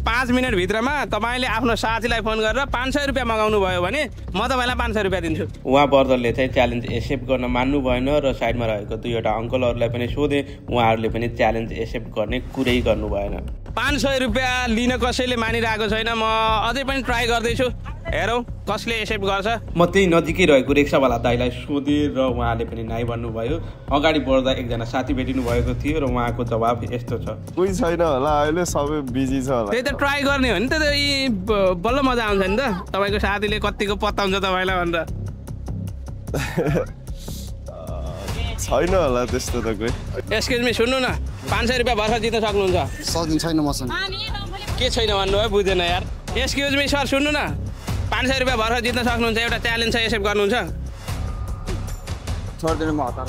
5 minute भित्रमा तपाईले आफ्नो साथीलाई फोन गरेर 500 रुपैयाँ मगाउनु भयो भने म तपाईलाई 500 रुपैयाँ दिन्छु। उहाँ बर्दरले चाहिँ च्यालेन्ज एक्सेप्ट गर्न मान्नु भएन र साइडमा रहेको दुईवटा अंकलहरुलाई पनि सोधे, उहाँहरुले पनि च्यालेन्ज एक्सेप्ट गर्ने कुरै गर्नु भएन। 500 रुपैयाँ लिन कसैले मानिरहेको छैन, म अझै पनि ट्राई गर्दै छु। हेरौ कसले एक्सेप्ट गर्छ। म त्यही नजिकै रहेको रिक्सावाला दाइलाई सोधे र उहाँले पनि नाइ भन्नुभयो। अगाडि बढ्दा एकजना साथी भेटिनु भएको थियो र उहाँको जवाब यस्तो छ, कोही छैन होला अहिले, सबै बिजी छ होला। त्यही त ट्राई गर्ने हो नि त, बल्ल मजा आउँछ नि त। तपाईको साथीले कतिको पत्ताउँछ तपाईलाई भनेर। छैन होला त्यस्तो त कोही। एक्सक्युज मी, सुन्नु न, 500 रुपैयाँ भर्खर जित्न सक्नुहुन्छ? छैन मसँग। के छैन भन्नुभयो, बुझेन यार। एक्सक्युज मी सर, सुन्नु न, 500 रुपैयाँ भर्खर जित्न सक्नुहुन्छ? एउटा च्यालेन्ज छ, एक्सेप्ट गर्नुहुन्छ? छोड्दिनु, म हतार।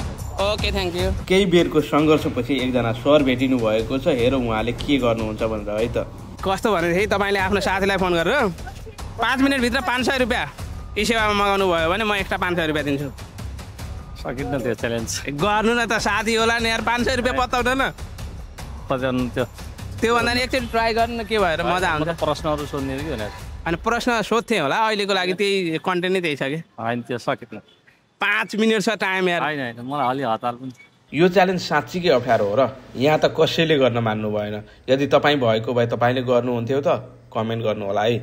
Okay, thank you. केही बेरको सङ्घर्षपछि एकजना सर भेटिनु भएको छ। हेरौँ उहाँले के गर्नुहुन्छ भनेर है त। कस्तो भनेदेखि तपाईँले आफ्नो साथीलाई फोन गरेर 5 मिनटभित्र 500 रुपैयाँ ई सेवामा मगाउनु भयो भने म एक्स्ट्रा 500 रुपैयाँ दिन्छु। सकिन्न त्यो च्यालेन्ज गर्नु न त, साथी होला नि यार। 500 रुपैयाँ पत्ताउन न। पजाउनु त्योभन्दा नि एकचोटि ट्राई गर्नु न, के भएर मजा आउँछ। प्रश्नहरू सोध्ने कि भनेर। अनि प्रश्न सोध्थेँ होला, अहिलेको लागि त्यही कन्टेन्ट नै त्यही छ कि। होइन त्यो सकिन्न। 5 मिनट छ टाइम यार। होइन मलाई अलि हतार पनि। यो च्यालेन्ज साँच्चीकै अप्ठ्यारो हो र यहाँ त कसैले गर्न मान्नु भएन। यदि तपाईँ भएको भए तपाईँले गर्नुहुन्थ्यो त कमेन्ट गर्नु होला है।